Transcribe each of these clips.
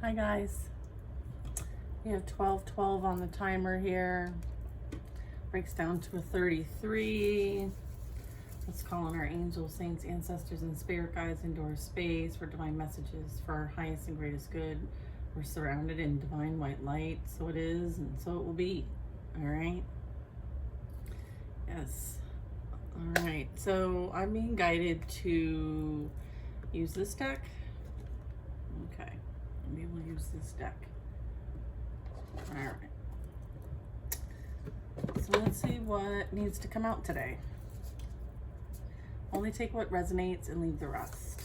Hi guys. We have 12:12 on the timer here. Breaks down to a 33. Let's call on our angels, saints, ancestors, and spirit guides into our space for divine messages for our highest and greatest good. We're surrounded in divine white light. So it is, and so it will be. All right. Yes. All right. So I'm being guided to use this deck. Okay. Maybe we'll use this deck. All right. So let's see what needs to come out today. Only take what resonates and leave the rest.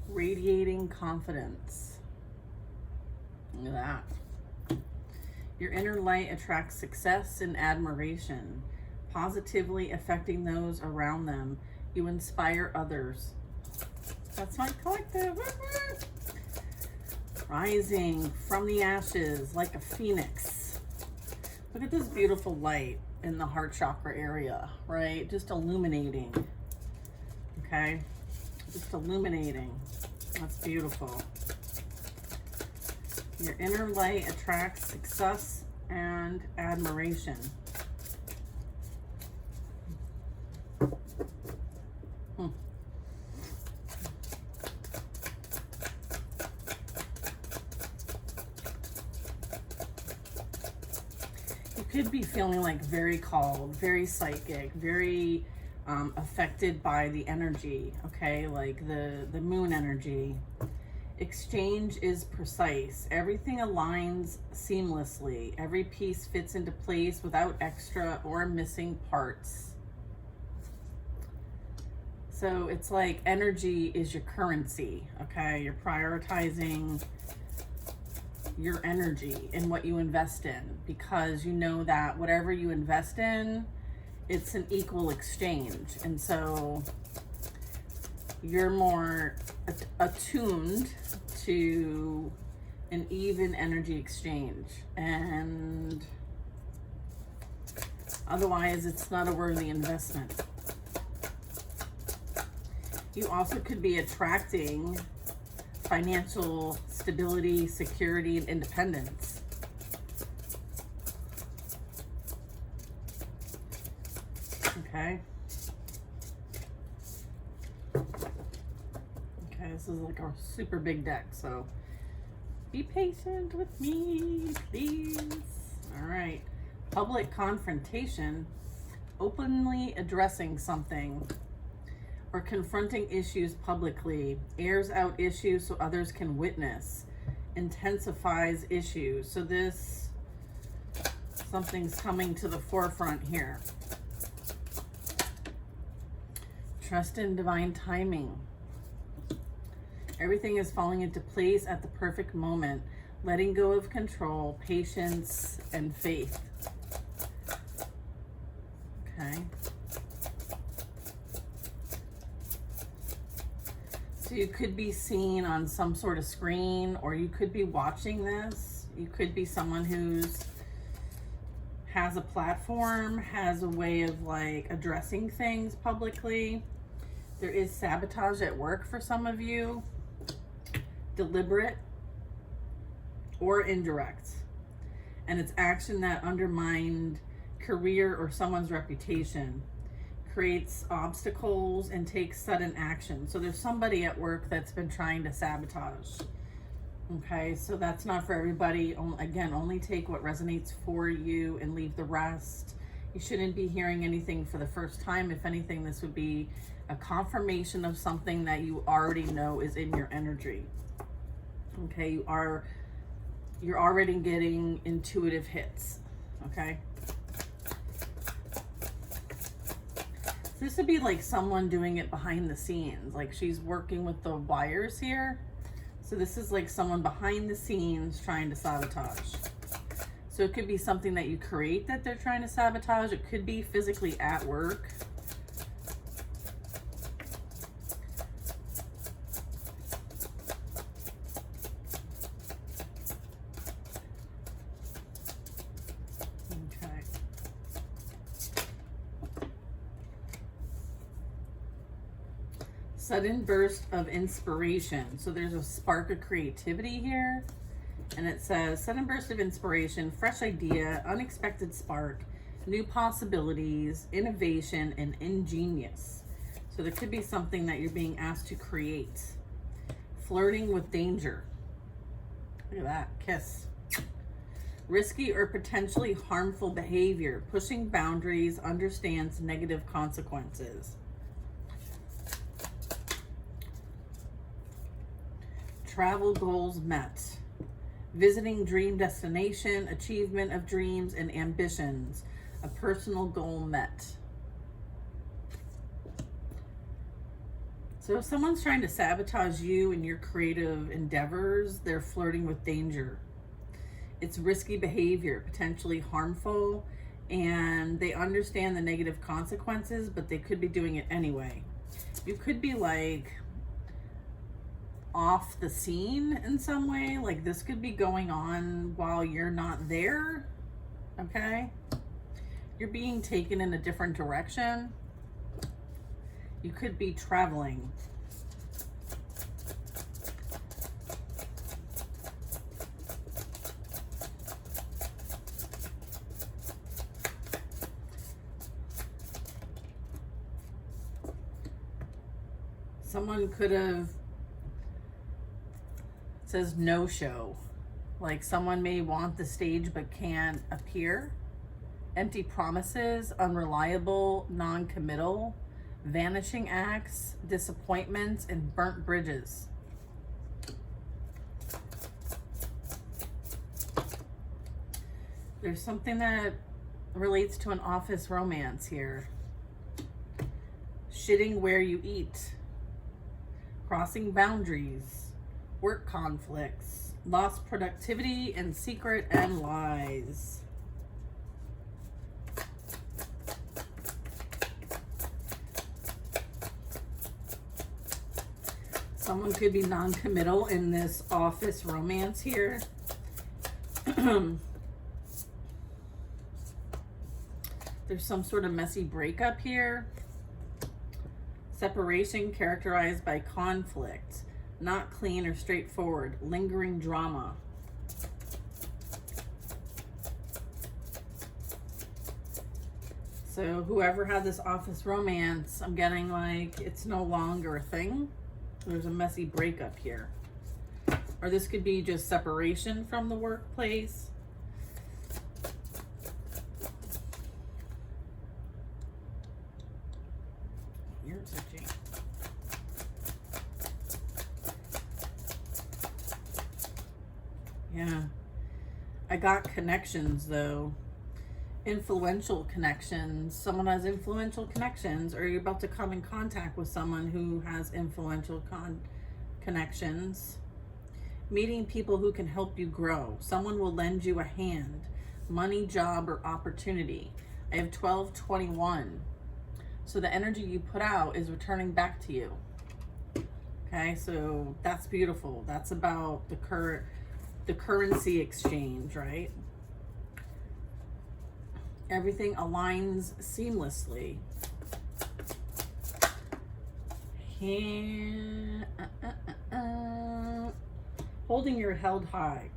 Radiating confidence. Look at that. Your inner light attracts success and admiration, positively affecting those around them. You inspire others. That's my collective. Rising from the ashes like a phoenix. Look at this beautiful light in the heart chakra area, right? Just illuminating. Okay? Just illuminating. That's beautiful. Your inner light attracts success and admiration. Could be feeling like very called, very psychic, very affected by the energy, okay, like the moon energy. Exchange is precise. Everything aligns seamlessly. Every piece fits into place without extra or missing parts. So it's like energy is your currency, okay? You're prioritizing your energy and what you invest in, because you know that whatever you invest in, it's an equal exchange. And so you're more attuned to an even energy exchange, and otherwise it's not a worthy investment. You also could be attracting financial stability, security, and independence. Okay. Okay, this is like a super big deck, so be patient with me, please. All right. Public confrontation, openly addressing something or confronting issues publicly, airs out issues so others can witness, intensifies issues. So this, something's coming to the forefront here. Trust in divine timing. Everything is falling into place at the perfect moment. Letting go of control, patience, and faith. Okay. So you could be seen on some sort of screen, or you could be watching this. You could be someone who's has a platform, has a way of like addressing things publicly. There is sabotage at work for some of you, deliberate or indirect. And it's action that undermined career or someone's reputation, creates obstacles, and takes sudden action. So there's somebody at work that's been trying to sabotage. Okay, so that's not for everybody. Again, only take what resonates for you and leave the rest. You shouldn't be hearing anything for the first time. If anything, this would be a confirmation of something that you already know is in your energy. Okay, you're already getting intuitive hits. Okay. This would be like someone doing it behind the scenes. Like she's working with the wires here. So this is like someone behind the scenes trying to sabotage. So it could be something that you create that they're trying to sabotage. It could be physically at work. Okay. Sudden burst of inspiration. So there's a spark of creativity here. And it says, sudden burst of inspiration, fresh idea, unexpected spark, new possibilities, innovation, and ingenious. So there could be something that you're being asked to create. Flirting with danger. Look at that, kiss. Risky or potentially harmful behavior, pushing boundaries, understands negative consequences. Travel goals met. Visiting dream destination, achievement of dreams and ambitions, a personal goal met. So if someone's trying to sabotage you in your creative endeavors, they're flirting with danger. It's risky behavior, potentially harmful, and they understand the negative consequences, but they could be doing it anyway. You could be like off the scene in some way, like this could be going on while you're not there, okay? You're being taken in a different direction. You could be traveling. Someone could have, it says no show. Like someone may want the stage but can't appear. Empty promises, unreliable, non-committal, vanishing acts, disappointments, and burnt bridges. There's something that relates to an office romance here. Shitting where you eat. Crossing boundaries. Work conflicts. Lost productivity and secret and lies. Someone could be non-committal in this office romance here. There's some sort of messy breakup here. Separation characterized by conflict. Not clean or straightforward. Lingering drama. So whoever had this office romance, I'm getting like it's no longer a thing. There's a messy breakup here. Or this could be just separation from the workplace. You're touching. Yeah. I got connections though. Influential connections. Someone has influential connections, or you're about to come in contact with someone who has influential connections. Meeting people who can help you grow. Someone will lend you a hand. Money, job, or opportunity. I have 1221. So the energy you put out is returning back to you. Okay, so that's beautiful. That's about the currency exchange, right? Everything aligns seamlessly. Holding your head high.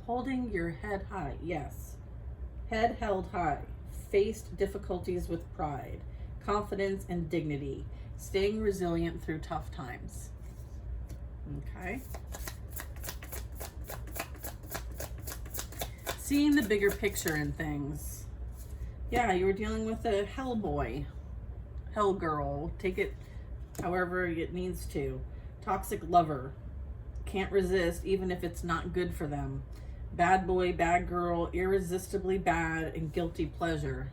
Holding your head high, yes. Head held high. Faced difficulties with pride. Confidence and dignity. Staying resilient through tough times. Okay. Seeing the bigger picture in things. Yeah, you were dealing with a hell boy, hell girl, take it however it needs to. Toxic lover, can't resist even if it's not good for them. Bad boy, bad girl, irresistibly bad, and guilty pleasure.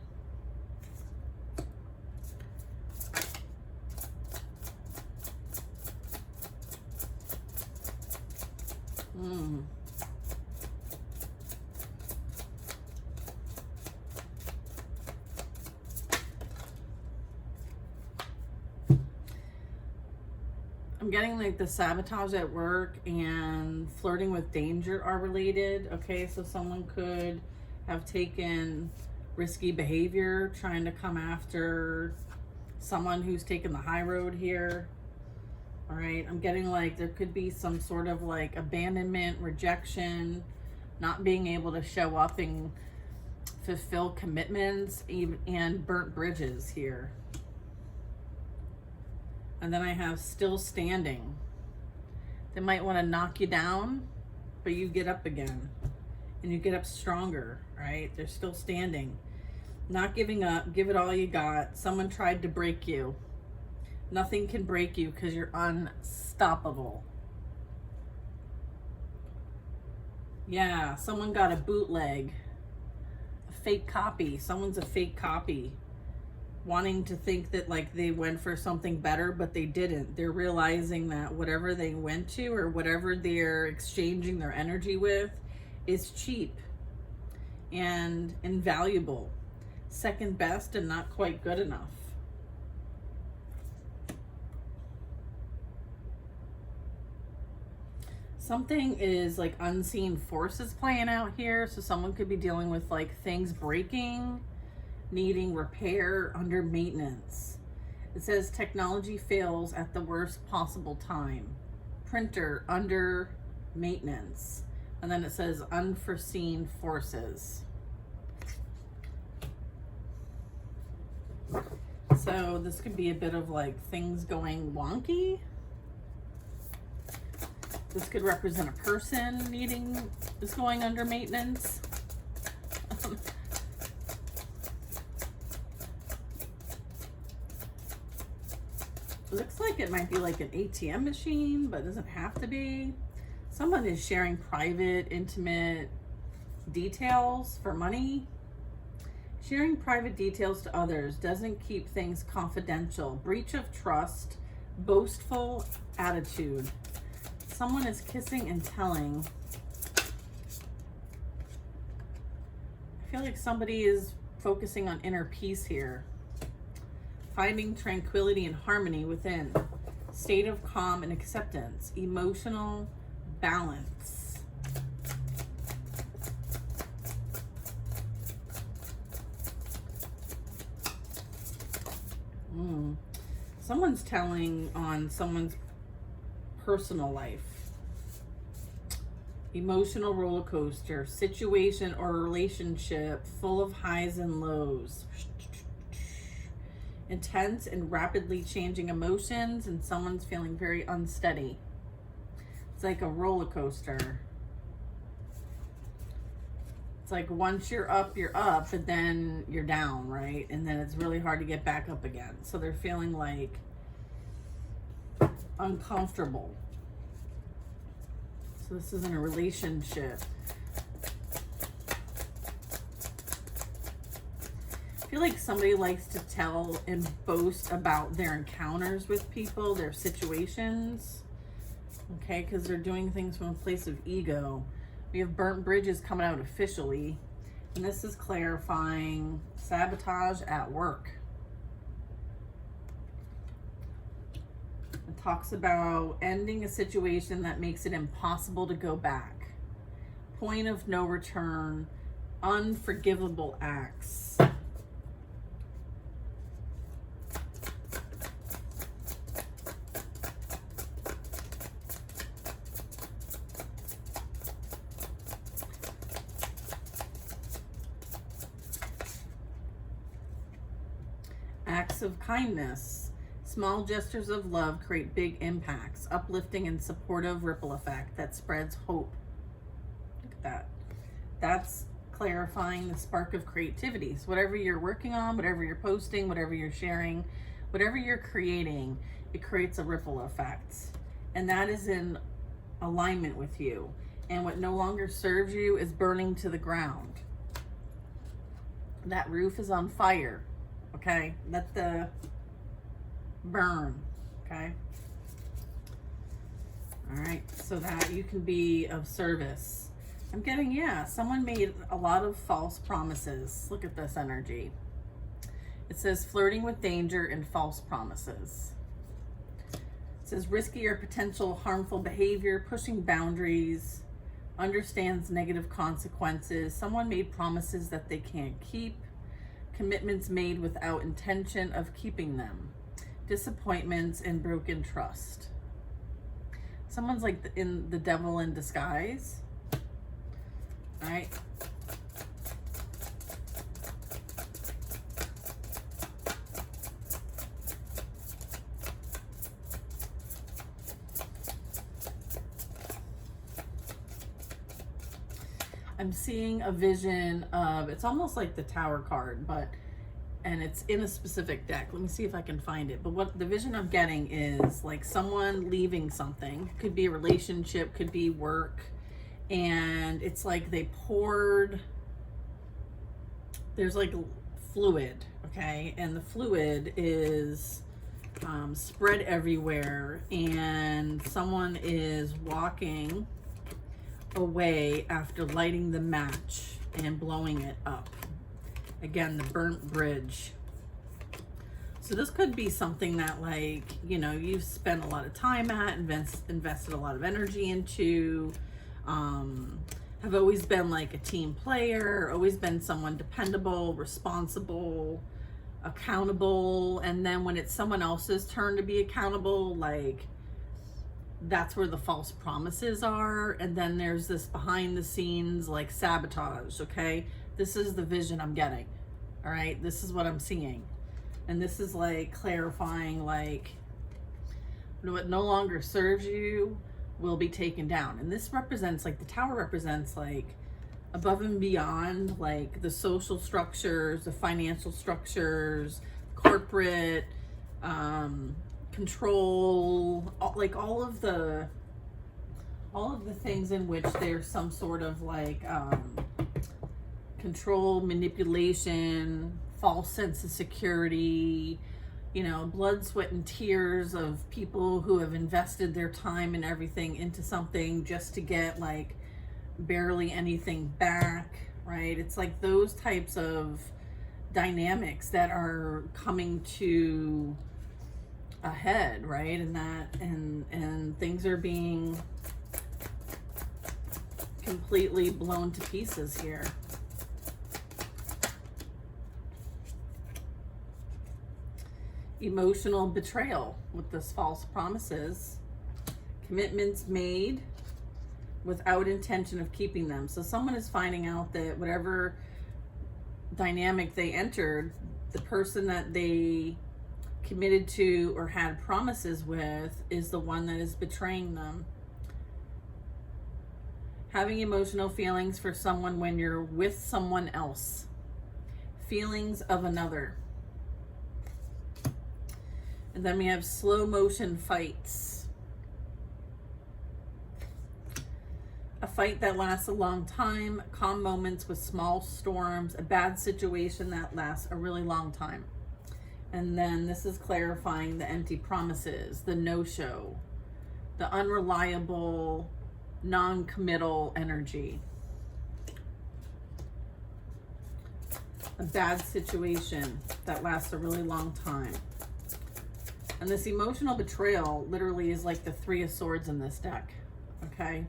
I'm getting like the sabotage at work and flirting with danger are related. Okay, so someone could have taken risky behavior trying to come after someone who's taken the high road here. All right, I'm getting like there could be some sort of like abandonment, rejection, not being able to show up and fulfill commitments, and burnt bridges here. And then I have still standing. They might want to knock you down, but you get up again and you get up stronger, right? They're still standing. Not giving up, give it all you got. Someone tried to break you. Nothing can break you because you're unstoppable. Yeah, someone got a bootleg, a fake copy. Someone's a fake copy, wanting to think that like they went for something better, but they didn't. They're realizing that whatever they went to or whatever they're exchanging their energy with is cheap and invaluable, second best and not quite good enough. Something is like unseen forces playing out here. So someone could be dealing with like things breaking, needing repair, under maintenance. It says technology fails at the worst possible time. Printer under maintenance. And then it says unforeseen forces. So this could be a bit of like things going wonky. This could represent a person is going under maintenance. Looks like it might be like an ATM machine, but it doesn't have to be. Someone is sharing private, intimate details for money. Sharing private details to others doesn't keep things confidential. Breach of trust, boastful attitude. Someone is kissing and telling. I feel like somebody is focusing on inner peace here. Finding tranquility and harmony within. State of calm and acceptance. Emotional balance. Someone's telling on someone's personal life. Emotional roller coaster, situation or relationship full of highs and lows. Intense and rapidly changing emotions, and someone's feeling very unsteady. It's like a roller coaster. It's like once you're up, but then you're down, right? And then it's really hard to get back up again. So they're feeling like uncomfortable. So this isn't a relationship. I feel like somebody likes to tell and boast about their encounters with people, their situations. Okay, because they're doing things from a place of ego. We have burnt bridges coming out officially. And this is clarifying sabotage at work. It talks about ending a situation that makes it impossible to go back. Point of no return. Unforgivable acts. Acts of kindness. Small gestures of love create big impacts. Uplifting and supportive ripple effect that spreads hope. Look at that. That's clarifying the spark of creativity. So whatever you're working on, whatever you're posting, whatever you're sharing, whatever you're creating, it creates a ripple effect. And that is in alignment with you. And what no longer serves you is burning to the ground. That roof is on fire. Okay, let the burn. Okay. All right, so that you can be of service. I'm getting, yeah, someone made a lot of false promises. Look at this energy. It says flirting with danger and false promises. It says risky or potential harmful behavior, pushing boundaries, understands negative consequences. Someone made promises that they can't keep. Commitments made without intention of keeping them. Disappointments and broken trust. Someone's like in the devil in disguise. All right. I'm seeing a vision of, it's almost like the Tower card, and it's in a specific deck. Let me see if I can find it. But what the vision I'm getting is like someone leaving something. Could be a relationship, could be work. And it's like they poured, there's like fluid, okay? And the fluid is spread everywhere, and someone is walking away after lighting the match and blowing it up. Again, the burnt bridge. So this could be something that, like, you know, you've spent a lot of time at, invested a lot of energy into, have always been like a team player, always been someone dependable, responsible, accountable. And then when it's someone else's turn to be accountable, like, that's where the false promises are. And then there's this behind the scenes like sabotage. Okay, this is the vision I'm getting. All right, this is what I'm seeing. And this is like clarifying, like, what no longer serves you will be taken down. And this represents, like, the Tower represents like above and beyond, like the social structures, the financial structures, corporate, control, like all of the things in which there's some sort of like control, manipulation, false sense of security, you know, blood, sweat, and tears of people who have invested their time and everything into something just to get like barely anything back, right? It's like those types of dynamics that are coming to ahead, right? And that and things are being completely blown to pieces here. Emotional betrayal with this false promises, commitments made without intention of keeping them. So someone is finding out that whatever dynamic they entered, the person that they committed to or had promises with is the one that is betraying them. Having emotional feelings for someone when you're with someone else. Feelings of another. And then we have slow motion fights. A fight that lasts a long time, calm moments with small storms, a bad situation that lasts a really long time. And then this is clarifying the empty promises, the no-show, the unreliable, non-committal energy. A bad situation that lasts a really long time. And this emotional betrayal literally is like the Three of Swords in this deck, okay?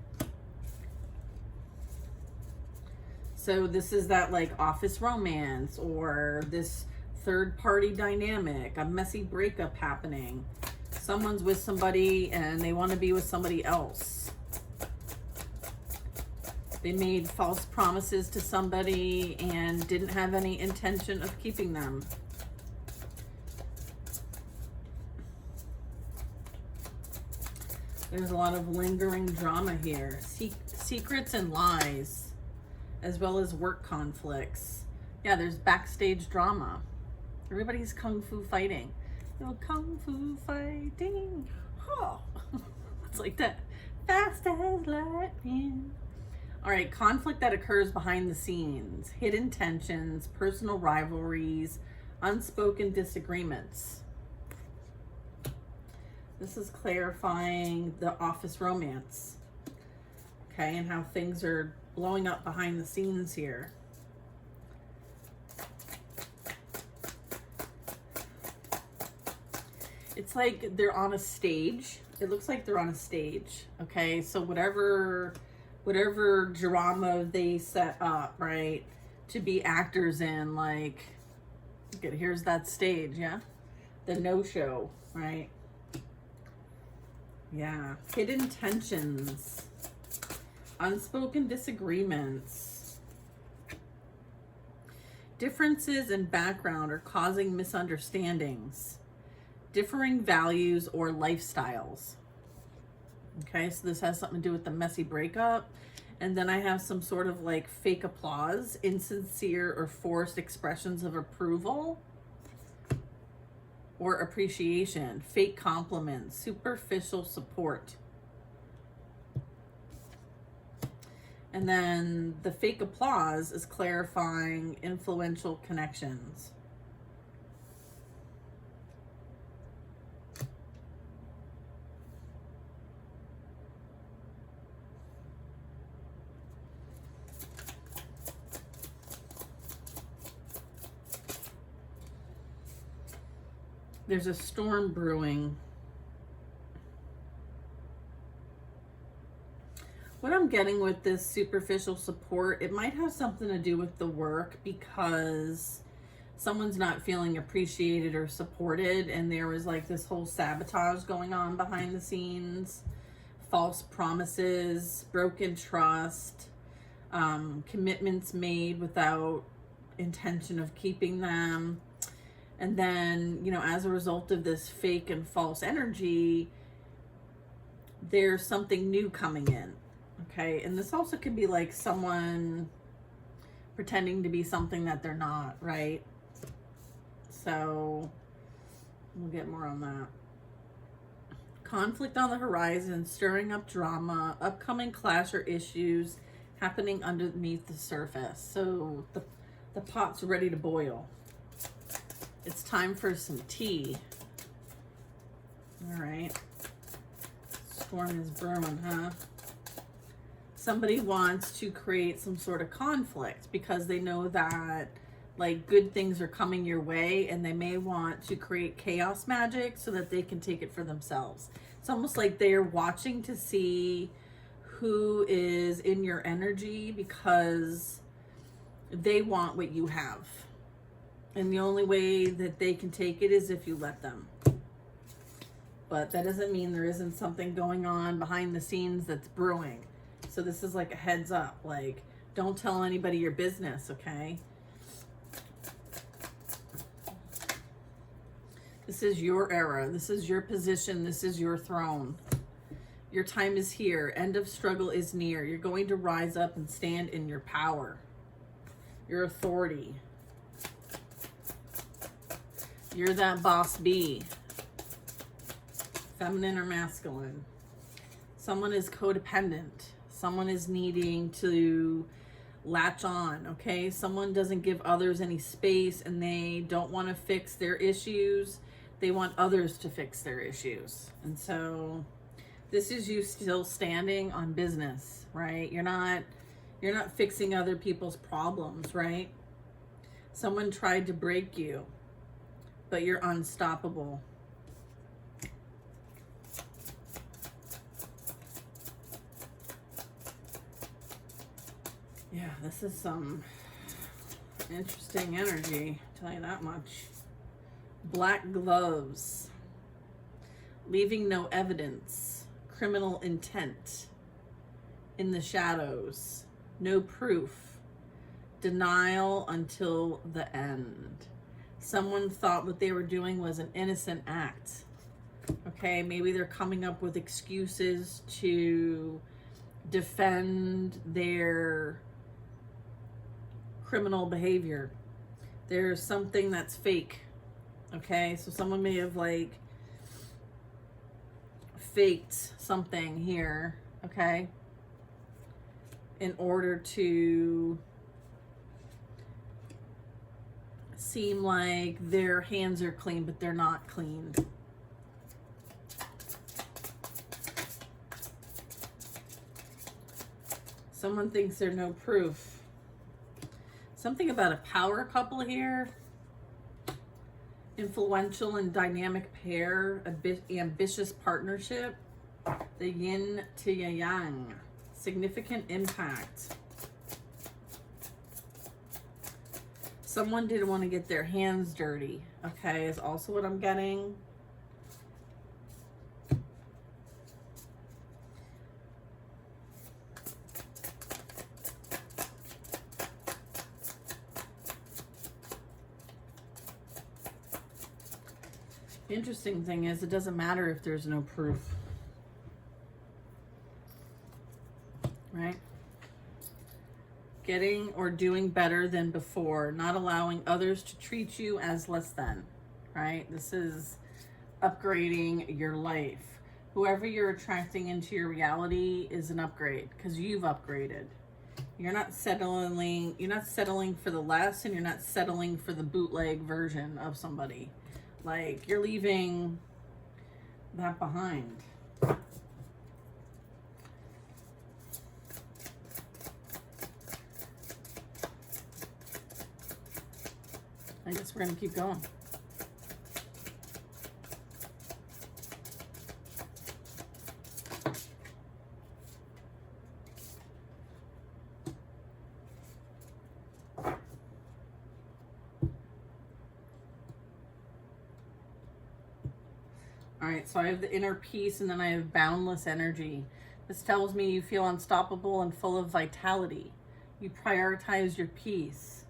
So this is that like office romance or this third party dynamic, a messy breakup happening. Someone's with somebody and they want to be with somebody else. They made false promises to somebody and didn't have any intention of keeping them. There's a lot of lingering drama here. Secrets and lies, as well as work conflicts. Yeah, there's backstage drama. Everybody's kung fu fighting. Little kung fu fighting. Oh, it's like that. Fast as lightning. All right, conflict that occurs behind the scenes. Hidden tensions, personal rivalries, unspoken disagreements. This is clarifying the office romance, okay, and how things are blowing up behind the scenes here. It's like they're on a stage. It looks like they're on a stage, okay? So whatever drama they set up, right, to be actors in, like, okay, here's that stage, yeah? The no-show, right? Yeah. Hidden tensions. Unspoken disagreements. Differences in background are causing misunderstandings. Differing values or lifestyles. Okay, so this has something to do with the messy breakup. And then I have some sort of like fake applause, insincere or forced expressions of approval or appreciation, fake compliments, superficial support. And then the fake applause is clarifying influential connections. There's a storm brewing. What I'm getting with this superficial support, it might have something to do with the work because someone's not feeling appreciated or supported, and there was like this whole sabotage going on behind the scenes, false promises, broken trust, commitments made without intention of keeping them. And then, you know, as a result of this fake and false energy, there's something new coming in. Okay. And this also could be like someone pretending to be something that they're not, right? So we'll get more on that. Conflict on the horizon, stirring up drama, upcoming clash or issues happening underneath the surface. So the pot's ready to boil. It's time for some tea. All right. Storm is brewing, huh? Somebody wants to create some sort of conflict because they know that like good things are coming your way, and they may want to create chaos magic so that they can take it for themselves. It's almost like they're watching to see who is in your energy because they want what you have. And the only way that they can take it is if you let them. But that doesn't mean there isn't something going on behind the scenes that's brewing. So this is like a heads up. Like, don't tell anybody your business, okay? This is your era. This is your position. This is your throne. Your time is here. End of struggle is near. You're going to rise up and stand in your power, your authority. You're that boss bee. Feminine or masculine. Someone is codependent. Someone is needing to latch on, okay? Someone doesn't give others any space, and they don't want to fix their issues. They want others to fix their issues. And so this is you still standing on business, right? You're not fixing other people's problems, right? Someone tried to break you, but you're unstoppable. Yeah, this is some interesting energy, I'll tell you that much. Black gloves. Leaving no evidence. Criminal intent. In the shadows. No proof. Denial until the end. Someone thought what they were doing was an innocent act. Okay, maybe they're coming up with excuses to defend their criminal behavior. There's something that's fake. Okay, so someone may have like faked something here, okay, in order to seem like their hands are clean, but they're not clean. Someone thinks there's no proof. Something about a power couple here. Influential and dynamic pair, ambitious partnership, the yin to yang, significant impact. Someone didn't want to get their hands dirty, okay, is also what I'm getting. The interesting thing is it doesn't matter if there's no proof. Right? Getting or doing better than before, not allowing others to treat you as less than, right? This is upgrading your life. Whoever you're attracting into your reality is an upgrade because you've upgraded. You're not settling for the less, and you're not settling for the bootleg version of somebody. Like, you're leaving that behind. I guess we're going to keep going. All right, so I have the inner peace, and then I have boundless energy. This tells me you feel unstoppable and full of vitality. You prioritize your peace.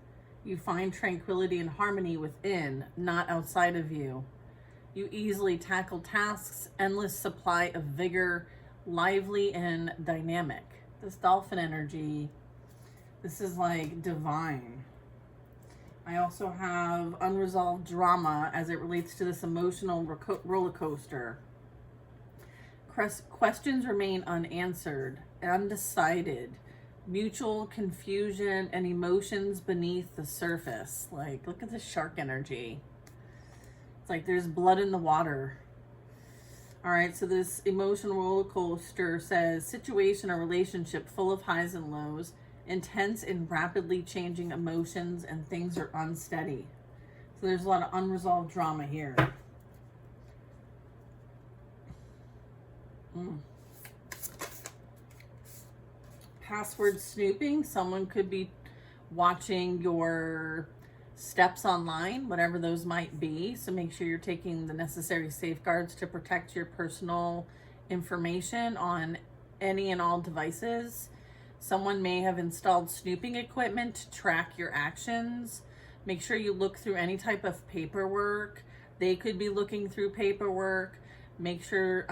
You find tranquility and harmony within, not outside of you. You easily tackle tasks, endless supply of vigor, lively and dynamic. This dolphin energy, this is like divine. I also have unresolved drama as it relates to this emotional roller coaster. Questions remain unanswered, undecided, mutual confusion, and emotions beneath the surface. Like, look at this shark energy. It's like there's blood in the water. All right, so this emotional roller coaster says situation or relationship full of highs and lows, intense and rapidly changing emotions, and things are unsteady. So there's a lot of unresolved drama here. Password snooping. Someone could be watching your steps online, whatever those might be. So make sure you're taking the necessary safeguards to protect your personal information on any and all devices. Someone may have installed snooping equipment to track your actions. Make sure you look through any type of paperwork. They could be looking through paperwork. Make sure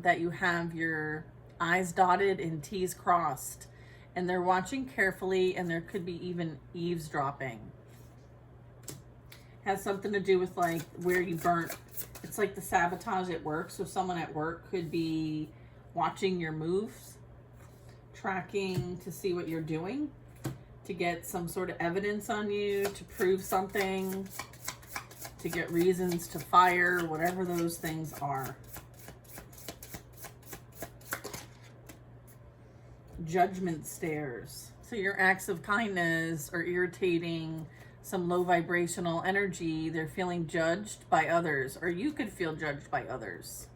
that you have your I's dotted and T's crossed. And they're watching carefully, and there could be even eavesdropping. Has something to do with like where you burnt. It's like the sabotage at work. So someone at work could be watching your moves, tracking to see what you're doing, to get some sort of evidence on you, to prove something, to get reasons to fire, whatever those things are. Judgment stares. So your acts of kindness are irritating some low vibrational energy. They're feeling judged by others, or you could feel judged by others.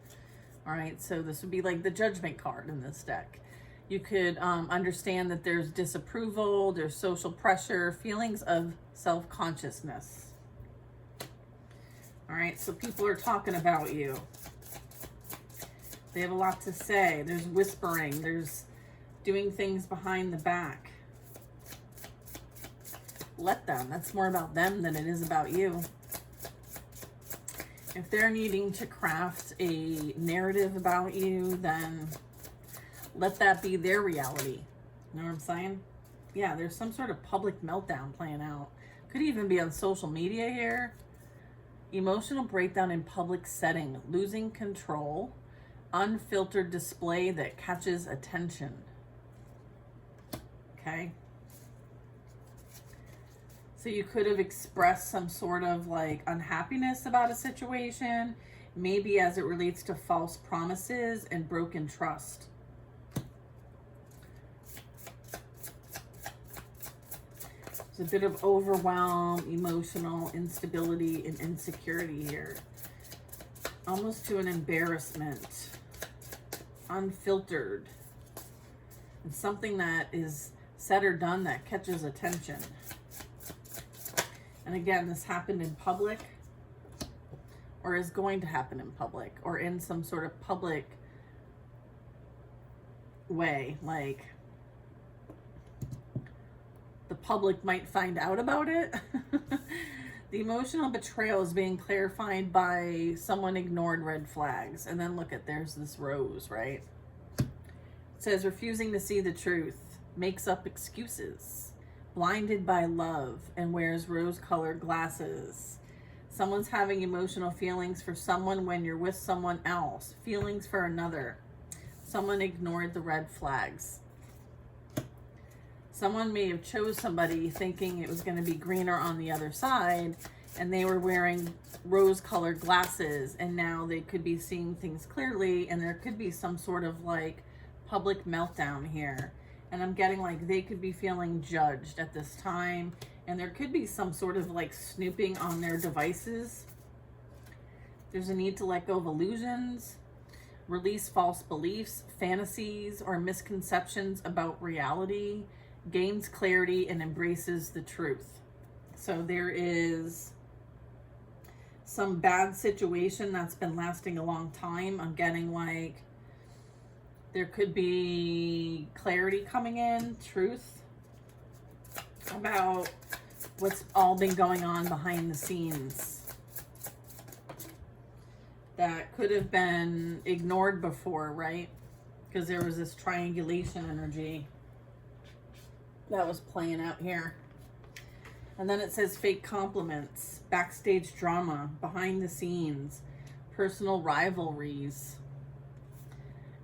All right, so this would be like the judgment card in this deck. You could understand that there's disapproval, there's social pressure, feelings of self-consciousness. All right, so people are talking about you. They have a lot to say. There's whispering, there's doing things behind the back. Let them. That's more about them than it is about you. If they're needing to craft a narrative about you, then let that be their reality. You know what I'm saying? Yeah, there's some sort of public meltdown playing out. Could even be on social media here. Emotional breakdown in public setting. Losing control. Unfiltered display that catches attention. Okay. So you could have expressed some sort of like unhappiness about a situation, maybe as it relates to false promises and broken trust. There's a bit of overwhelm, emotional instability, and insecurity here. Almost to an embarrassment. Unfiltered. And something that is said or done that catches attention. And again, this happened in public, or is going to happen in public, or in some sort of public way. Like, the public might find out about it. The emotional betrayal is being clarified by someone ignored red flags. And then look at, there's this rose, right? It says refusing to see the truth, makes up excuses, blinded by love, and wears rose-colored glasses. Someone's having emotional feelings for someone when you're with someone else, feelings for another. Someone ignored the red flags. Someone may have chose somebody thinking it was going to be greener on the other side, and they were wearing rose-colored glasses, and now they could be seeing things clearly, and there could be some sort of like public meltdown here. And I'm getting like they could be feeling judged at this time, and there could be some sort of like snooping on their devices. There's a need to let go of illusions, release false beliefs, fantasies, or misconceptions about reality, gains clarity, and embraces the truth. So there is some bad situation that's been lasting a long time. I'm getting like there could be clarity coming in, truth about what's all been going on behind the scenes that could have been ignored before, right? Because there was this triangulation energy that was playing out here. And then it says fake compliments, backstage drama, behind the scenes, personal rivalries.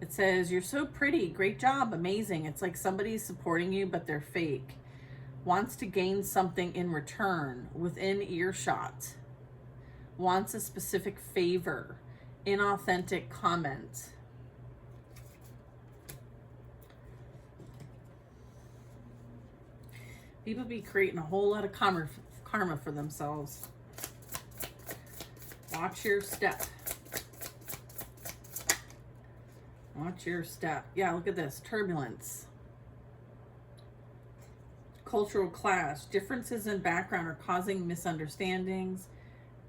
It says, you're so pretty, great job, amazing. It's like somebody's supporting you, but they're fake. Wants to gain something in return, within earshot. Wants a specific favor, inauthentic comment. People be creating a whole lot of karma for themselves. Watch your step. Watch your step. Yeah, look at this. Turbulence. Cultural clash. Differences in background are causing misunderstandings,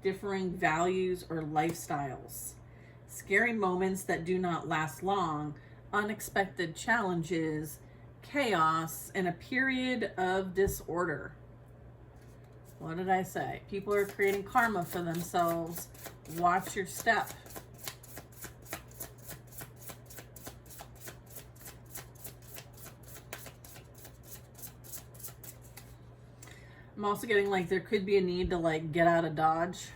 differing values or lifestyles. Scary moments that do not last long. Unexpected challenges. Chaos and a period of disorder. What did I say? People are creating karma for themselves. Watch your step. I'm also getting like there could be a need to like get out of Dodge.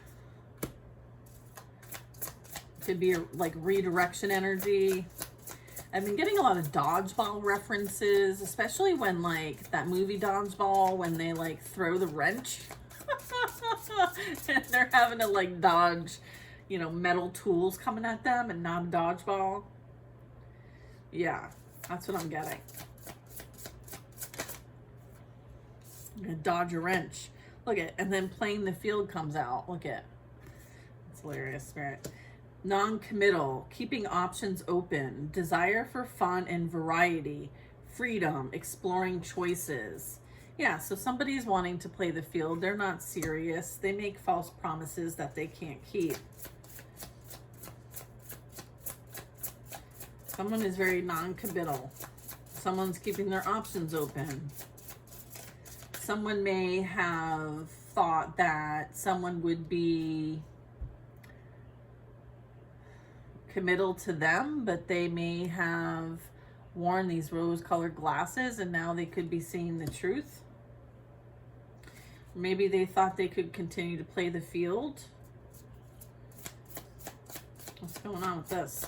Could be a like redirection energy. I've been getting a lot of dodgeball references, especially when like that movie Dodgeball, when they like throw the wrench and they're having to like dodge, you know, metal tools coming at them and not a dodgeball. Yeah, that's what I'm getting. I'm gonna dodge a wrench. Look at, and then playing the field comes out. Look at, it's hilarious, Spirit. Non-committal, keeping options open, desire for fun and variety, freedom, exploring choices. Yeah, so somebody's wanting to play the field. They're not serious. They make false promises that they can't keep. Someone is very non-committal. Someone's keeping their options open. Someone may have thought that someone would be committal to them, but they may have worn these rose-colored glasses and now they could be seeing the truth. Maybe they thought they could continue to play the field. What's going on with this?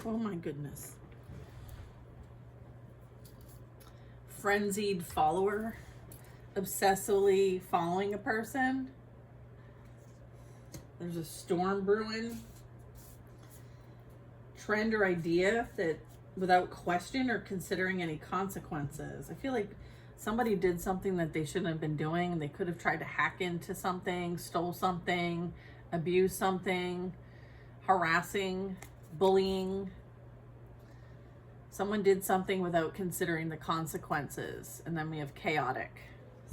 Oh my goodness. Frenzied follower. Obsessively following a person. There's a storm brewing. Trend or idea that without question or considering any consequences. I feel like somebody did something that they shouldn't have been doing. They could have tried to hack into something, stole something, abuse something, harassing, bullying. Someone did something without considering the consequences. And then we have chaotic.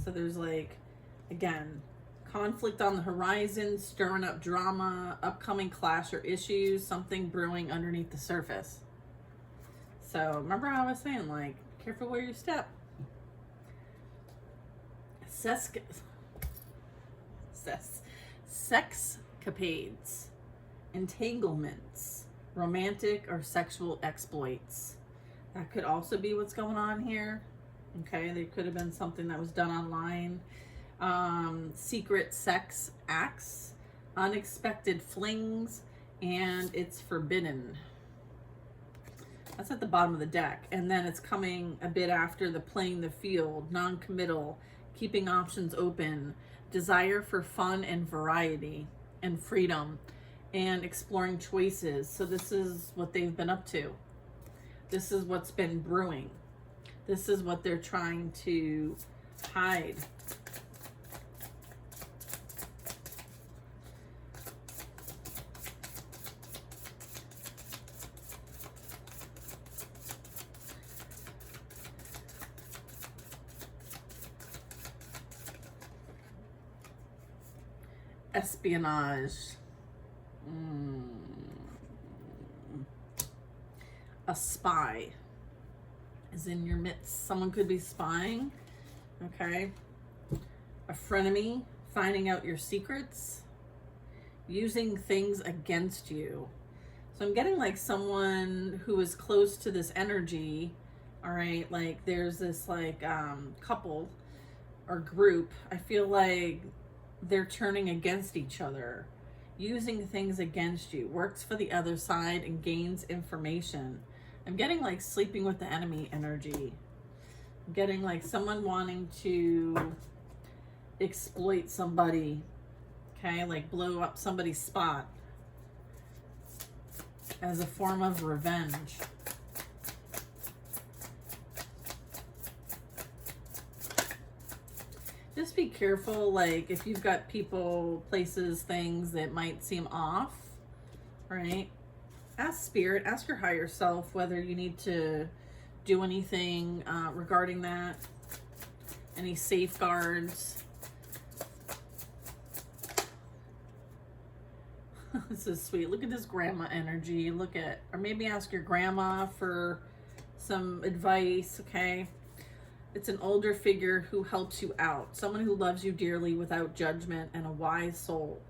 So there's like, again, conflict on the horizon, stirring up drama, upcoming clash or issues, something brewing underneath the surface. So remember how I was saying, like, careful where you step. Sexcapades, entanglements, romantic or sexual exploits. That could also be what's going on here. Okay, there could have been something that was done online. Secret sex acts, unexpected flings, and it's forbidden. That's at the bottom of the deck. And then it's coming a bit after the playing the field, non-committal, keeping options open, desire for fun and variety and freedom, and exploring choices. So this is what they've been up to. This is what's been brewing. This is what they're trying to hide. Espionage. A spy is in your midst. Someone could be spying. Okay. A frenemy, finding out your secrets, using things against you. So I'm getting like someone who is close to this energy. All right. Like there's this like couple or group. I feel like they're turning against each other, using things against you, works for the other side and gains information. I'm getting like sleeping with the enemy energy. I'm getting like someone wanting to exploit somebody, okay, like blow up somebody's spot as a form of revenge. Just be careful, like if you've got people, places, things that might seem off, right? Ask Spirit, ask your higher self whether you need to do anything regarding that. Any safeguards. This is sweet. Look at this grandma energy. Look at, or maybe ask your grandma for some advice, okay? It's an older figure who helps you out. Someone who loves you dearly without judgment and a wise soul.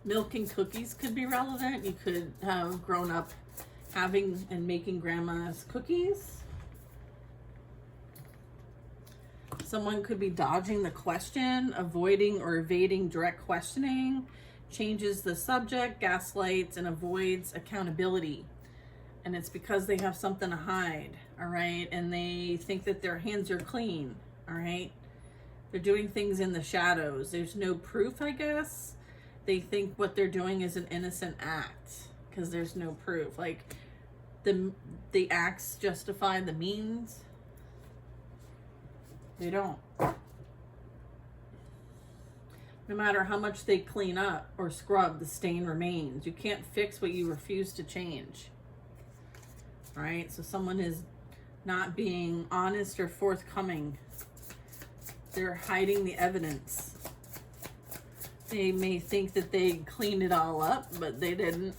Milk and cookies could be relevant. You could have grown up having and making grandma's cookies. Someone could be dodging the question, avoiding or evading direct questioning, changes the subject, gaslights, and avoids accountability. And it's because they have something to hide, all right? And they think that their hands are clean, all right? They're doing things in the shadows. There's no proof, I guess. They think what they're doing is an innocent act because there's no proof. Like the acts justify the means. They don't. No matter how much they clean up or scrub, the stain remains. You can't fix what you refuse to change. All right, so someone is not being honest or forthcoming. They're hiding the evidence. They may think that they cleaned it all up, but they didn't.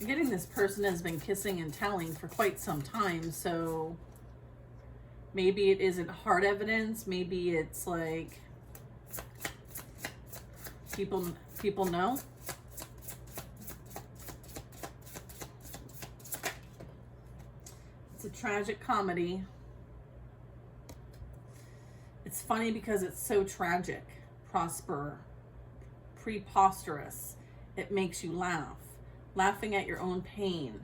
I'm getting this person has been kissing and telling for quite some time, so maybe it isn't hard evidence. Maybe it's like people know. It's a tragic comedy. It's funny because it's so tragic, preposterous. It makes you laugh, laughing at your own pain.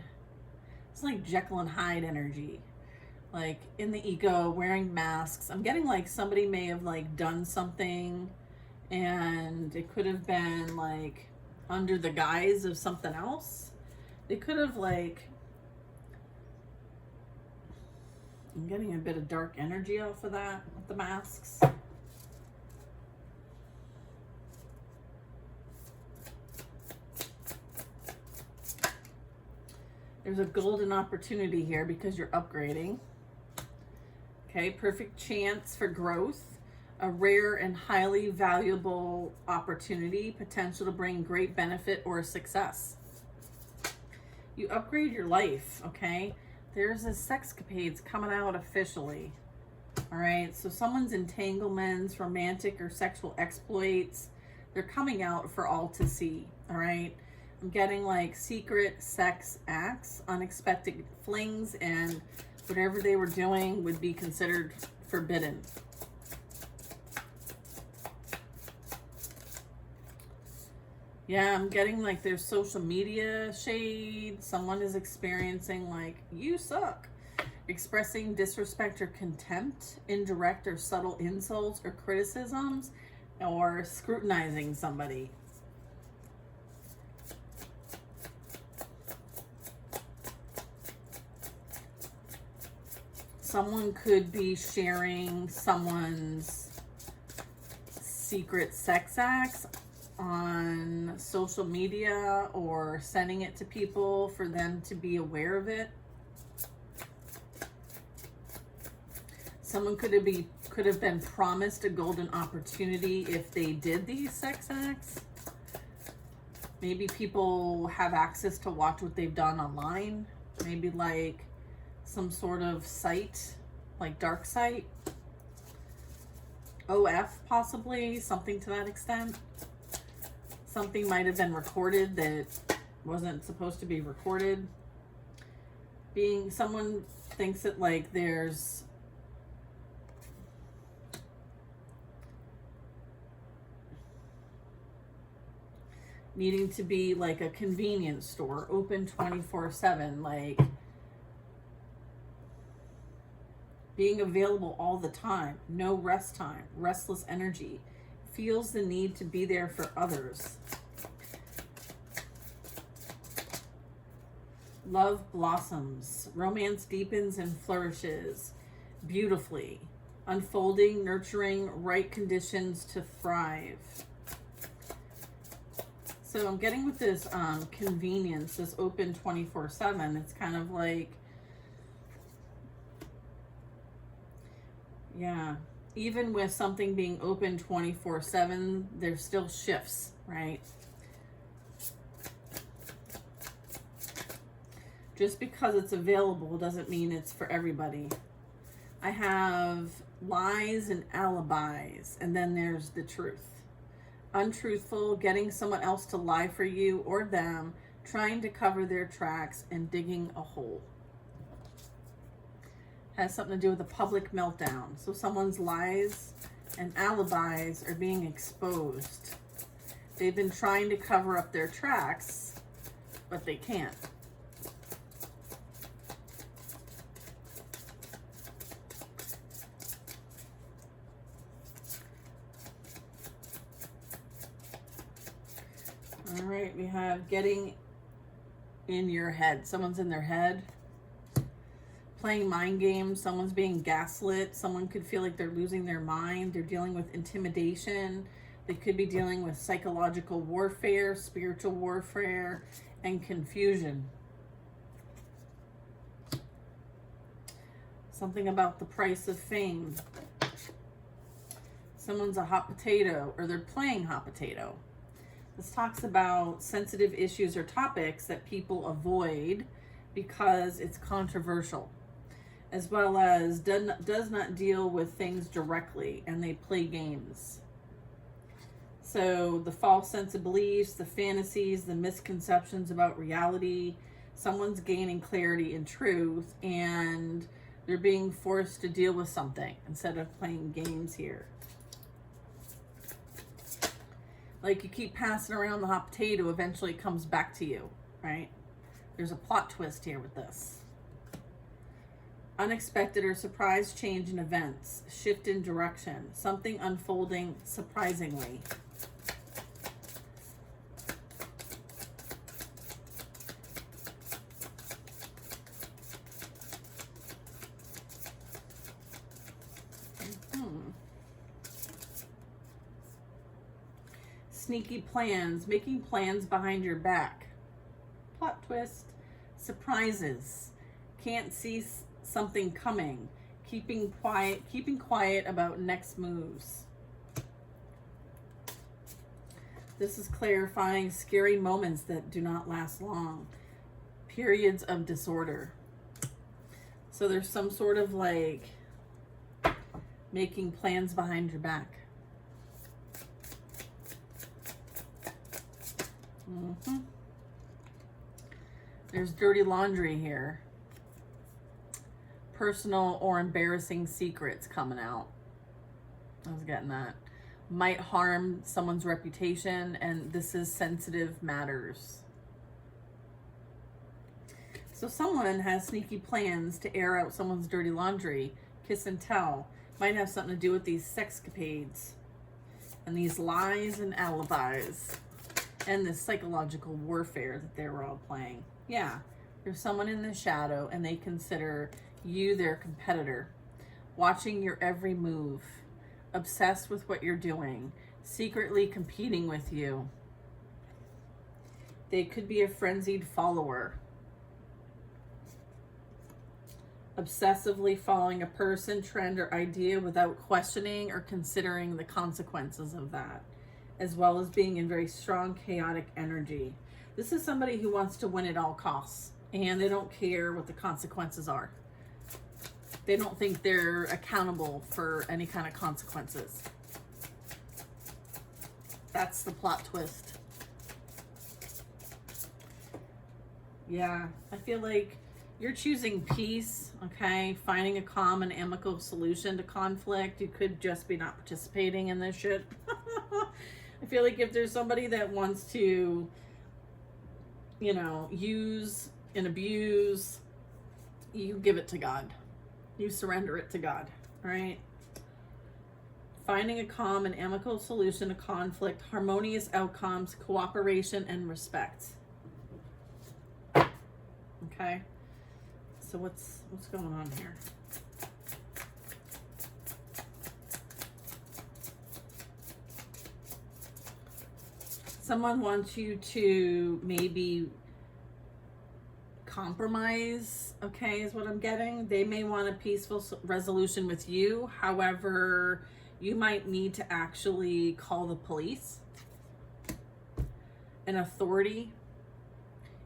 It's like Jekyll and Hyde energy, like in the ego, wearing masks. I'm getting like somebody may have like done something and it could have been like under the guise of something else. They could have like, I'm getting a bit of dark energy off of that with the masks. There's a golden opportunity here because you're upgrading. Okay, perfect chance for growth. A rare and highly valuable opportunity, potential to bring great benefit or success. You upgrade your life, okay? There's a sexcapades coming out officially. All right, so someone's entanglements, romantic or sexual exploits, they're coming out for all to see. All right, I'm getting like secret sex acts, unexpected flings, and whatever they were doing would be considered forbidden. Yeah, I'm getting like there's social media shade. Someone is experiencing like, you suck. Expressing disrespect or contempt, indirect or subtle insults or criticisms, or scrutinizing somebody. Someone could be sharing someone's secret sex acts on social media or sending it to people for them to be aware of it. Someone could have been promised a golden opportunity if they did these sex acts. Maybe people have access to watch what they've done online. Maybe like some sort of site, like dark site. OF possibly, something to that extent. Something might have been recorded that wasn't supposed to be recorded. Someone thinks that like there's needing to be like a convenience store open 24/7, like being available all the time, no rest time, restless energy, feels the need to be there for others. Love blossoms, romance deepens and flourishes beautifully, unfolding, nurturing, right conditions to thrive. So I'm getting with this convenience, this open 24/7, it's kind of like, yeah, even with something being open 24/7, there's still shifts, right? Just because it's available doesn't mean it's for everybody. I have lies and alibis, and then there's the truth. Untruthful, getting someone else to lie for you or them, trying to cover their tracks and digging a hole. Has something to do with a public meltdown. So someone's lies and alibis are being exposed. They've been trying to cover up their tracks, but they can't. All right, we have getting in your head. Someone's in their head. Playing mind games. Someone's being gaslit. Someone could feel like they're losing their mind. They're dealing with intimidation. They could be dealing with psychological warfare, spiritual warfare, and confusion. Something about the price of fame. Someone's a hot potato, or they're playing hot potato. This talks about sensitive issues or topics that people avoid because it's controversial, as well as does not deal with things directly, and they play games. So the false sense of beliefs, the fantasies, the misconceptions about reality, someone's gaining clarity and truth, and they're being forced to deal with something instead of playing games here. Like you keep passing around the hot potato, eventually it comes back to you, right? There's a plot twist here with this. Unexpected or surprise change in events, shift in direction, something unfolding surprisingly. Sneaky plans, making plans behind your back. Plot twist, surprises. Can't see something coming. keeping quiet about next moves. This is clarifying scary moments that do not last long. Periods of disorder. So there's some sort of like making plans behind your back. There's dirty laundry here. Personal or embarrassing secrets coming out. I was getting that. Might harm someone's reputation, and this is sensitive matters. So someone has sneaky plans to air out someone's dirty laundry, kiss and tell. Might have something to do with these sexcapades and these lies and alibis and this psychological warfare that they were all playing. Yeah, there's someone in the shadow and they consider you their competitor, watching your every move, obsessed with what you're doing, secretly competing with you. They could be a frenzied follower, obsessively following a person, trend, or idea without questioning or considering the consequences of that, as well as being in very strong chaotic energy. This is somebody who wants to win at all costs, and they don't care what the consequences are. They don't think they're accountable for any kind of consequences. That's the plot twist. Yeah, I feel like you're choosing peace, okay? Finding a calm and amicable solution to conflict. You could just be not participating in this shit. I feel like if there's somebody that wants to, you know, use and abuse, you give it to God. You surrender it to God, right? Finding a calm and amicable solution to conflict, harmonious outcomes, cooperation, and respect. Okay? So what's going on here? Someone wants you to maybe compromise, okay, is what I'm getting. They may want a peaceful resolution with you. However, you might need to actually call the police. An authority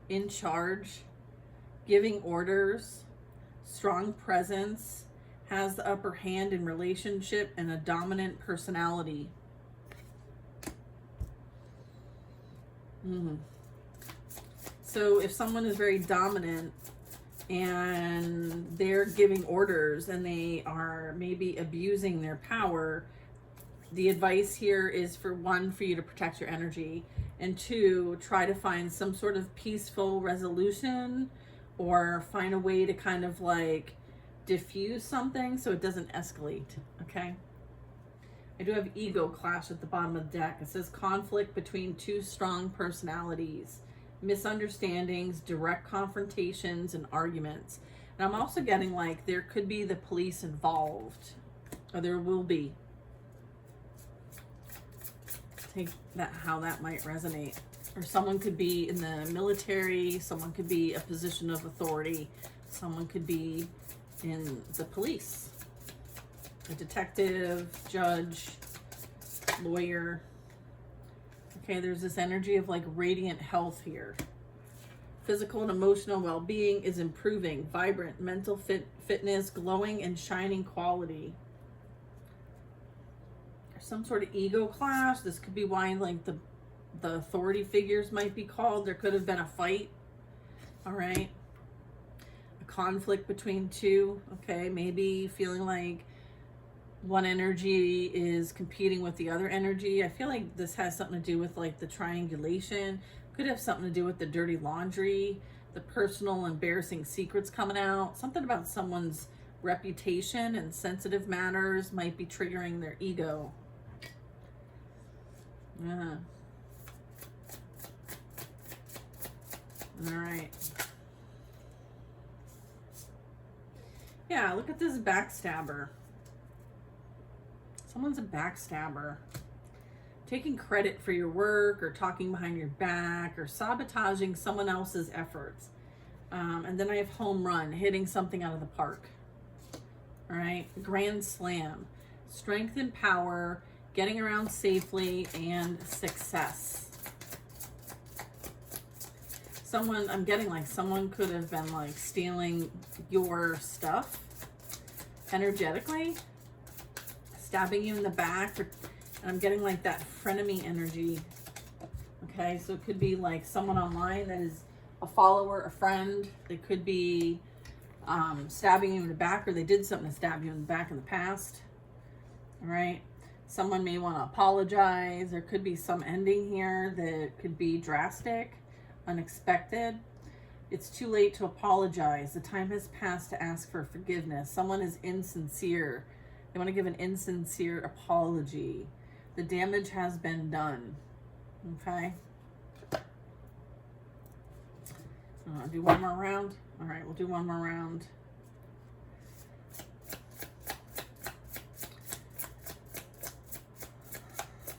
in charge, giving orders, strong presence, has the upper hand in relationship, and a dominant personality. So if someone is very dominant and they're giving orders and they are maybe abusing their power, the advice here is for one, for you to protect your energy, and two, try to find some sort of peaceful resolution or find a way to kind of like diffuse something so it doesn't escalate, okay? I do have ego clash at the bottom of the deck. It says conflict between two strong personalities, misunderstandings, direct confrontations, and arguments. And I'm also getting like there could be the police involved, or there will be. Take that, how that might resonate. Or someone could be in the military, someone could be a position of authority, someone could be in the police, a detective, judge, lawyer. Okay, there's this energy of like radiant health here. Physical and emotional well-being is improving, vibrant mental fitness, glowing and shining quality. There's some sort of ego clash. This could be why like the authority figures might be called. There could have been a fight. All right. A conflict between two. Okay, maybe feeling like one energy is competing with the other energy. I feel like this has something to do with like the triangulation. Could have something to do with the dirty laundry, the personal embarrassing secrets coming out. Something about someone's reputation and sensitive matters might be triggering their ego. Yeah. All right. Yeah, look at this backstabber. Someone's a backstabber. Taking credit for your work or talking behind your back or sabotaging someone else's efforts. And then I have home run, hitting something out of the park. All right, grand slam, strength and power, getting around safely, and success. Someone, I'm getting like someone could have been like stealing your stuff energetically, stabbing you in the back, and I'm getting like that frenemy energy. Okay, so it could be like someone online that is a follower, a friend. They could be stabbing you in the back, or they did something to stab you in the back in the past. All right, someone may want to apologize. There could be some ending here that could be drastic, unexpected. It's too late to apologize. The time has passed to ask for forgiveness. Someone is insincere. They want to give an insincere apology. The damage has been done. Okay. Do one more round. All right, we'll do one more round.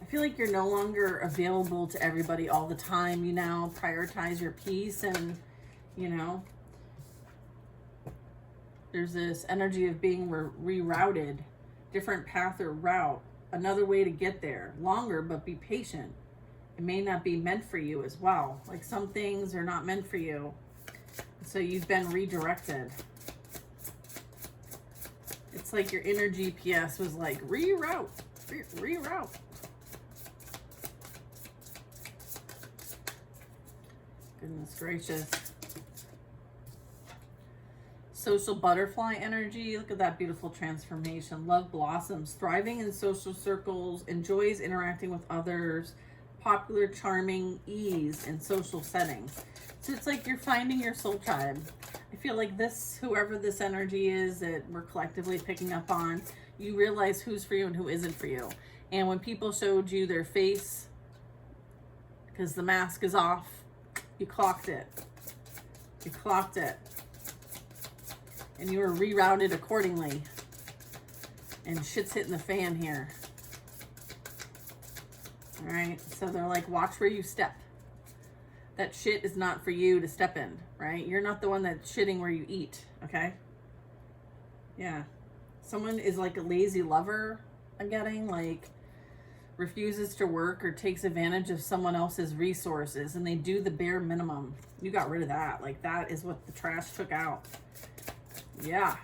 I feel like you're no longer available to everybody all the time. You now prioritize your peace, and you know, there's this energy of being rerouted, different path or route, another way to get there, longer, but be patient. It may not be meant for you as well. Like some things are not meant for you. So you've been redirected. It's like your inner GPS was like, reroute. Goodness gracious. Social butterfly energy. Look at that beautiful transformation. Love blossoms. Thriving in social circles. Enjoys interacting with others. Popular, charming, ease in social settings. So it's like you're finding your soul tribe. I feel like this, whoever this energy is that we're collectively picking up on, you realize who's for you and who isn't for you. And when people showed you their face, because the mask is off, you clocked it. You clocked it. And you were rerouted accordingly. And shit's hitting the fan here. All right, so they're like, watch where you step. That shit is not for you to step in, right? You're not the one that's shitting where you eat, okay? Yeah. Someone is like a lazy lover, I'm getting, like refuses to work or takes advantage of someone else's resources, and they do the bare minimum. You got rid of that. Like that is what the trash took out. Yeah.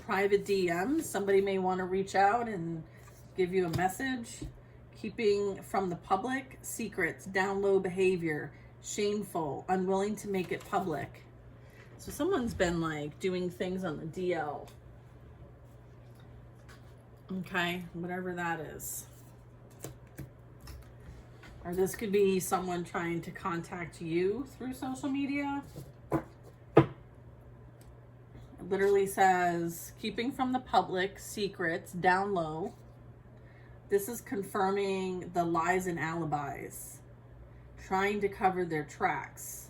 Private DMs. Somebody may want to reach out and give you a message. Keeping from the public. Secrets. Down low behavior. Shameful. Unwilling to make it public. So someone's been like doing things on the DL. Okay. Whatever that is. Or this could be someone trying to contact you through social media. It literally says, keeping from the public, secrets, down low. This is confirming the lies and alibis. Trying to cover their tracks.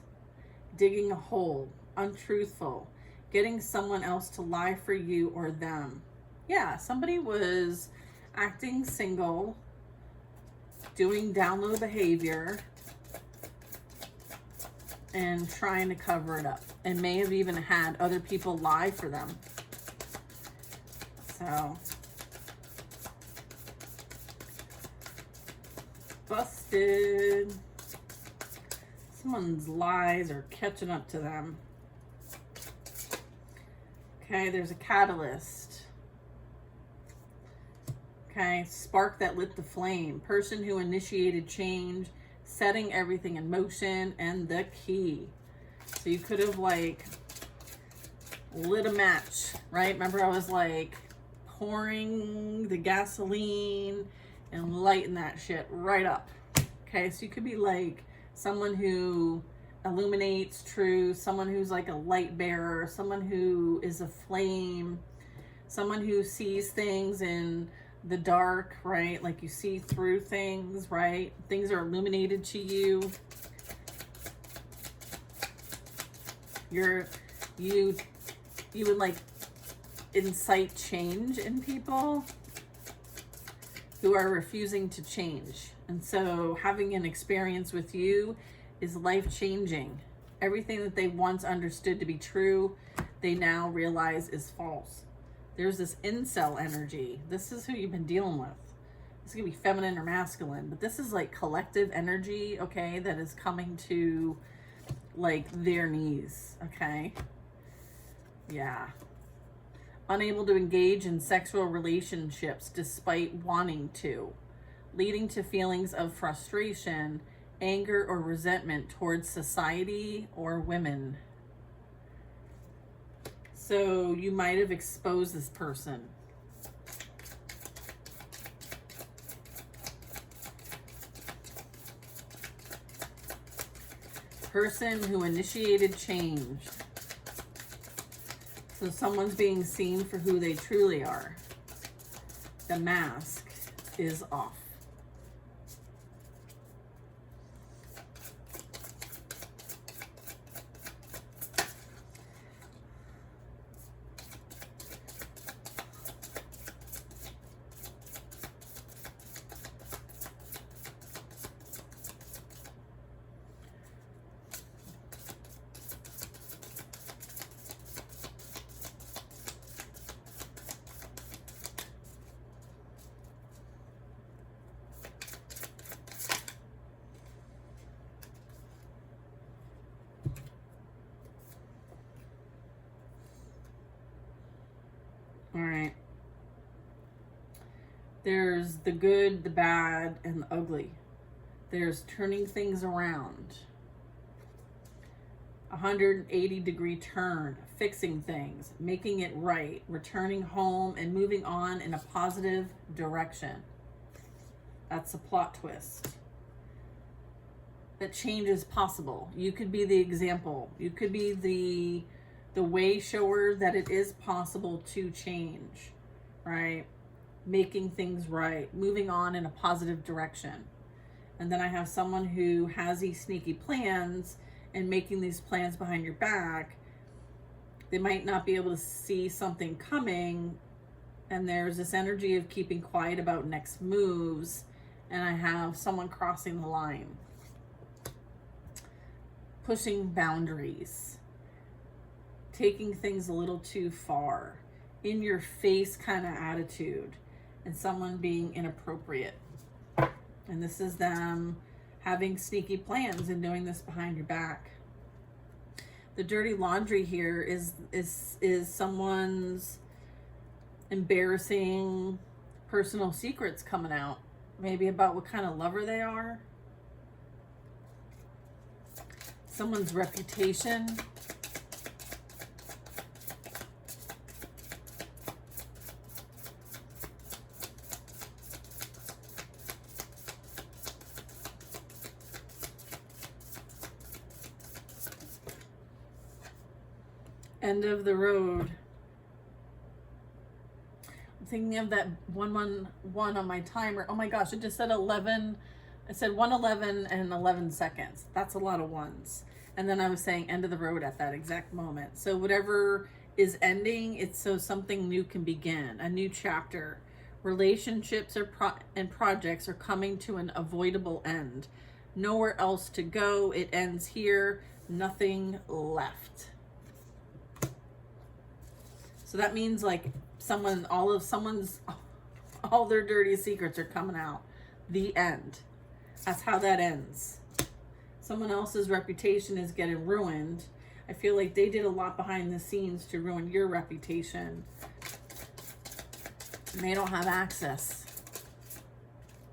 Digging a hole. Untruthful. Getting someone else to lie for you or them. Yeah, somebody was acting single, doing down low behavior, and trying to cover it up, and may have even had other people lie for them. So, busted. Someone's lies are catching up to them. Okay, there's a catalyst. Okay, spark that lit the flame. Person who initiated change, setting everything in motion, and the key. So you could have like lit a match, right? Remember I was like pouring the gasoline and lighting that shit right up. Okay, so you could be like someone who illuminates truth, someone who's like a light bearer, someone who is a flame, someone who sees things in the dark, right? Like you see through things, right? Things are illuminated to you. You would like incite change in people who are refusing to change. And so having an experience with you is life-changing. Everything that they once understood to be true, they now realize is false. There's this incel energy. This is who you've been dealing with. This can be feminine or masculine, but this is like collective energy, okay, that is coming to like their knees, okay? Yeah. Unable to engage in sexual relationships despite wanting to, leading to feelings of frustration, anger, or resentment towards society or women. So you might have exposed this person. Person who initiated change. So someone's being seen for who they truly are. The mask is off. All right. There's the good, the bad, and the ugly. There's turning things around. 180-degree turn, fixing things, making it right, returning home, and moving on in a positive direction. That's a plot twist. That change is possible. You could be the example. You could be the way shower that it is possible to change, right? Making things right, moving on in a positive direction. And then I have someone who has these sneaky plans and making these plans behind your back. They might not be able to see something coming, and there's this energy of keeping quiet about next moves, and I have someone crossing the line. Pushing boundaries. Taking things a little too far, in your face kind of attitude, and someone being inappropriate. And this is them having sneaky plans and doing this behind your back. The dirty laundry here is someone's embarrassing personal secrets coming out, maybe about what kind of lover they are. Someone's reputation. End of the road. I'm thinking of that 111 on my timer. Oh my gosh, it just said 11. I said 111 and 11 seconds. That's a lot of ones. And then I was saying end of the road at that exact moment. So whatever is ending, it's so something new can begin, a new chapter. Relationships and projects are coming to an avoidable end. Nowhere else to go. It ends here. Nothing left. So that means like all their dirty secrets are coming out. The end. That's how that ends. Someone else's reputation is getting ruined. I feel like they did a lot behind the scenes to ruin your reputation. And they don't have access.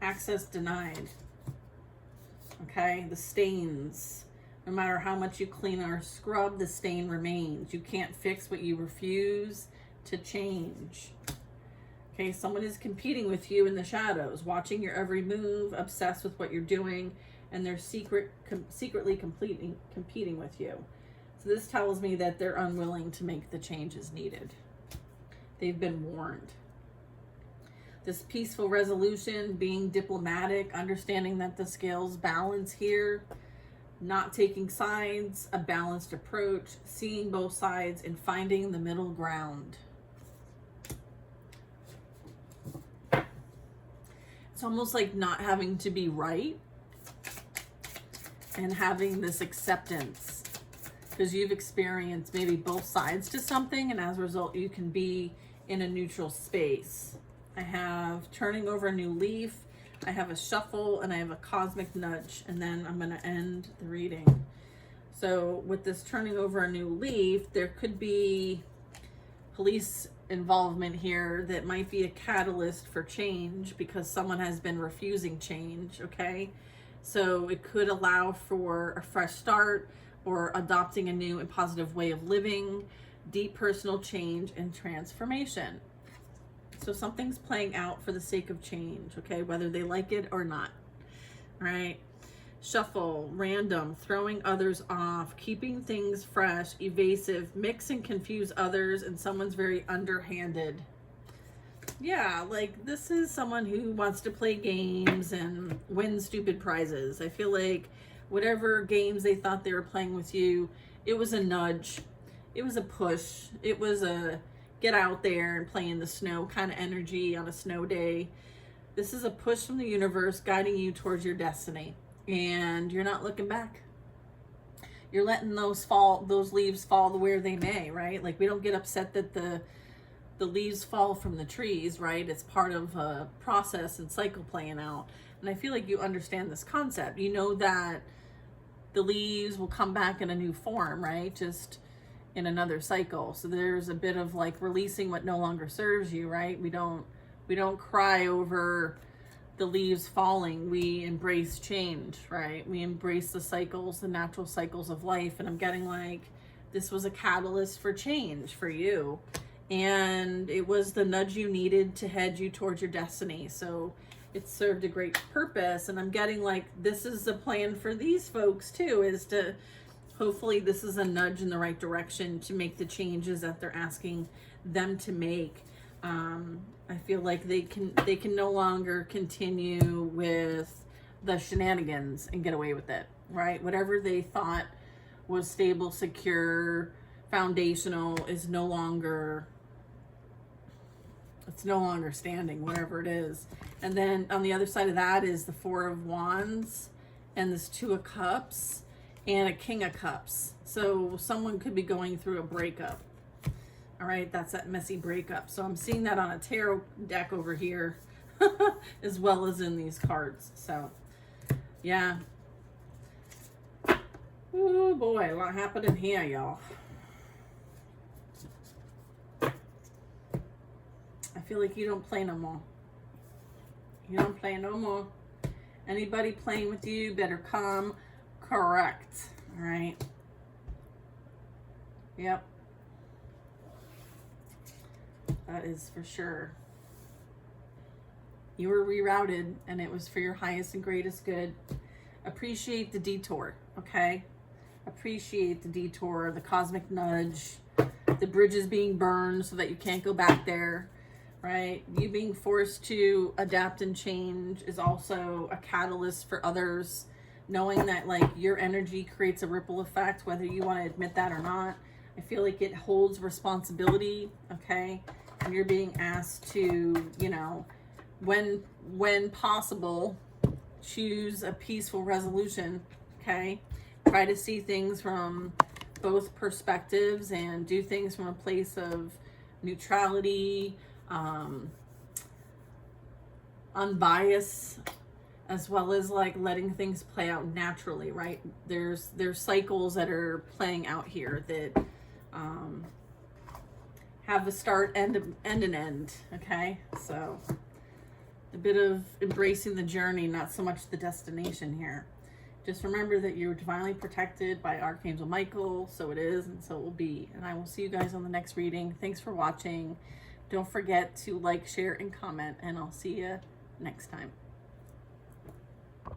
Access denied. Okay? The stains. No matter how much you clean or scrub, the stain remains. You can't fix what you refuse to change. Okay, someone is competing with you in the shadows, watching your every move, obsessed with what you're doing, and they're secretly competing with you. So this tells me that they're unwilling to make the changes needed. They've been warned. This peaceful resolution, being diplomatic, understanding that the scales balance here, not taking sides, a balanced approach, seeing both sides, and finding the middle ground. It's almost like not having to be right and having this acceptance because you've experienced maybe both sides to something, and as a result, you can be in a neutral space. I have turning over a new leaf, I have a shuffle, and I have a cosmic nudge, and then I'm going to end the reading. So with this turning over a new leaf, there could be police involvement here that might be a catalyst for change because someone has been refusing change, okay? So it could allow for a fresh start or adopting a new and positive way of living, deep personal change and transformation. So something's playing out for the sake of change, okay? Whether they like it or not, all right? Shuffle, random, throwing others off, keeping things fresh, evasive, mix and confuse others, and someone's very underhanded. Yeah, like this is someone who wants to play games and win stupid prizes. I feel like whatever games they thought they were playing with you, it was a nudge, it was a push, it was a get out there and play in the snow kind of energy on a snow day. This is a push from the universe guiding you towards your destiny. And you're not looking back. You're letting those leaves fall where they may, right? Like we don't get upset that the leaves fall from the trees, right? It's part of a process and cycle playing out. And I feel like you understand this concept. You know that the leaves will come back in a new form, right? Just in another cycle. So there's a bit of like releasing what no longer serves you, right? We don't cry over the leaves falling. We embrace change, right? We embrace the cycles, the natural cycles of life. And I'm getting like, this was a catalyst for change for you. And it was the nudge you needed to head you towards your destiny. So it served a great purpose. And I'm getting like, this is the plan for these folks too, is to, hopefully this is a nudge in the right direction to make the changes that they're asking them to make. I feel like they can no longer continue with the shenanigans and get away with it, right? Whatever they thought was stable, secure, foundational is no longer standing, whatever it is. And then on the other side of that is the Four of Wands and this Two of Cups and a King of Cups. So someone could be going through a breakup. All right, that's that messy breakup. So I'm seeing that on a tarot deck over here, as well as in these cards. So, yeah. Oh boy, a lot happening here, y'all. I feel like you don't play no more. You don't play no more. Anybody playing with you better come correct. All right. Yep. That is for sure. You were rerouted and it was for your highest and greatest good. Appreciate the detour, okay? Appreciate the detour, the cosmic nudge, the bridges being burned so that you can't go back there, right? You being forced to adapt and change is also a catalyst for others, knowing that like your energy creates a ripple effect, whether you want to admit that or not. I feel like it holds responsibility, okay? And you're being asked to, you know, when possible, choose a peaceful resolution, okay? Try to see things from both perspectives and do things from a place of neutrality, unbiased, as well as like letting things play out naturally, right? There's cycles that are playing out here that have a start and an end, okay? So a bit of embracing the journey, not so much the destination here. Just remember that you're divinely protected by Archangel Michael. So it is, and so it will be. And I will see you guys on the next reading. Thanks for watching. Don't forget to like, share, and comment, and I'll see you next time.